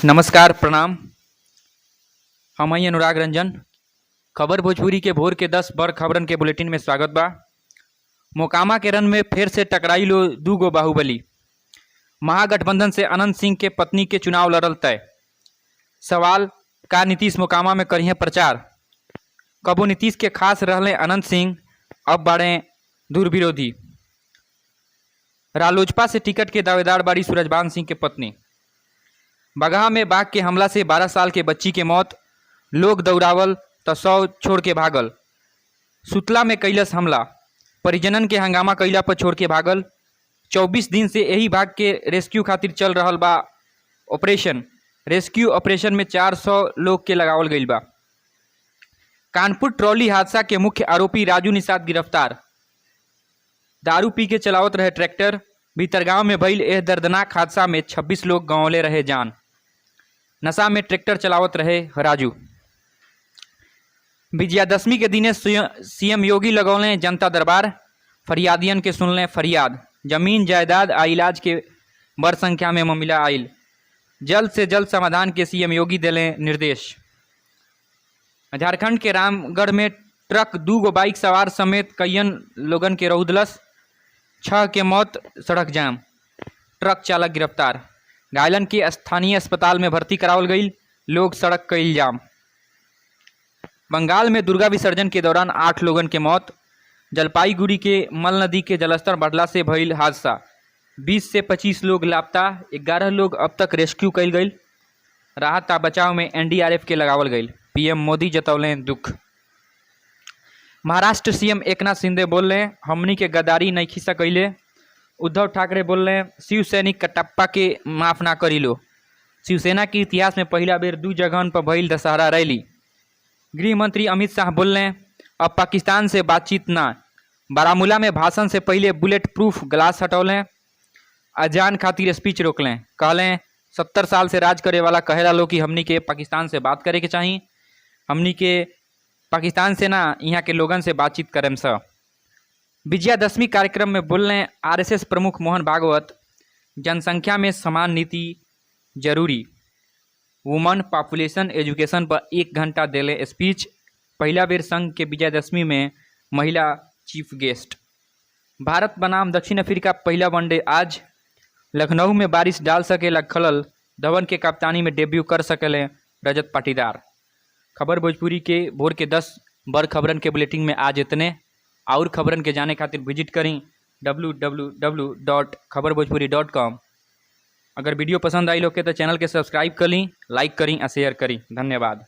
नमस्कार प्रणाम। हम हई अनुराग रंजन। खबर भोजपुरी के भोर के 10 बड़ खबरन के बुलेटिन में स्वागत बा। मोकामा के रन में फिर से टकराई लो दूगो बाहुबली। महागठबंधन से अनंत सिंह के पत्नी के चुनाव लड़ल तय। सवाल का नीतीश मोकामा में करिए प्रचार। कबो नीतीश के खास रहले अनंत सिंह, अब बाड़े दूर विरोधी। रालोजपा से टिकट के दावेदार बाड़ी सूरजबान सिंह के पत्नी। बगहा में बाघ के हमला से 12 साल के बच्ची के मौत, लोग दौड़ावल तो 100 छोड़ के भागल। सुतला में कैलस हमला, परिजनन के हंगामा कैला पर छोड़ के भागल। 24 दिन से यही बाघ के रेस्क्यू खातिर चल रहल बा ऑपरेशन। रेस्क्यू ऑपरेशन में 400 लोग के लगावल गईल बा। कानपुर ट्रॉली हादसा के मुख्य आरोपी राजू निषाद गिरफ्तार। दारू पी के चलावत रहे ट्रैक्टर। भीतरगांव में भइल एह दर्दनाक हादसा में 26 लोग गंवले रहे जान। नशा में ट्रैक्टर चलावत रहे राजू। विजयादशमी के दिने सीएम योगी लगौले जनता दरबार। फरियादियन के सुनलें फरियाद। जमीन जायदाद आ इलाज के बड़ संख्या में मामला आयल। जल्द से जल्द समाधान के सीएम योगी दिले निर्देश। झारखंड के रामगढ़ में ट्रक 2 बाइक सवार समेत कईयन लोगन के रौदलस। 6 के मौत, सड़क जाम। ट्रक चालक गिरफ्तार। घायलन के स्थानीय अस्पताल में भर्ती करावल गई। लोग सड़क कईल जाम। बंगाल में दुर्गा विसर्जन के दौरान 8 लोगन के मौत। जलपाईगुड़ी के मल नदी के जलस्तर बढ़ला से भइल हादसा। 20 से 25 लोग लापता। 11 लोग अब तक रेस्क्यू कईल गई। राहत आ बचाव में एनडीआरएफ के लगावल गई। पीएम मोदी जतौलें दुख। महाराष्ट्र सीएम एकनाथ शिंदे बोल रहे हमनी के गद्दारी नहीं खिसा कैले। उद्धव ठाकरे बोल रहे शिव सैनिक कटप्पा के माफ ना करी लो। शिवसेना के इतिहास में पहला बेर 2 जगहन पर भइल दशहरा रैली। गृह मंत्री अमित शाह बोल रहे अब पाकिस्तान से बातचीत ना। बारामूला में भाषण से पहले बुलेट प्रूफ ग्लास हटौलें। अजान खातिर स्पीच रोकलें। कहलें 70 साल से राज करे वाला कहेला लो कि हमनी के पाकिस्तान से बात करे के चाहिए। हमनी के पाकिस्तान से ना, यहाँ के लोगन से बातचीत करें स। विजयादशमी कार्यक्रम में बोल रहे आरएसएस प्रमुख मोहन भागवत। जनसंख्या में समान नीति जरूरी। वुमन पॉपुलेशन एजुकेशन पर 1 घंटा दिले स्पीच। पहला बेर संघ के विजयादशमी में महिला चीफ गेस्ट। भारत बनाम दक्षिण अफ्रीका पहला वनडे आज। लखनऊ में बारिश डाल सकेला खलल। धवन के कप्तानी में डेब्यू कर सकेले रजत पाटीदार। खबर भोजपुरी के भोर के 10 बड़ खबरन के बुलेटिन में आज इतने। और खबरन के जाने खातिर विजिट करें www.खबरभोजपुरी.com। अगर वीडियो पसंद आई लोग के तो चैनल के सब्सक्राइब कर ली, लाइक करी और शेयर करी। धन्यवाद।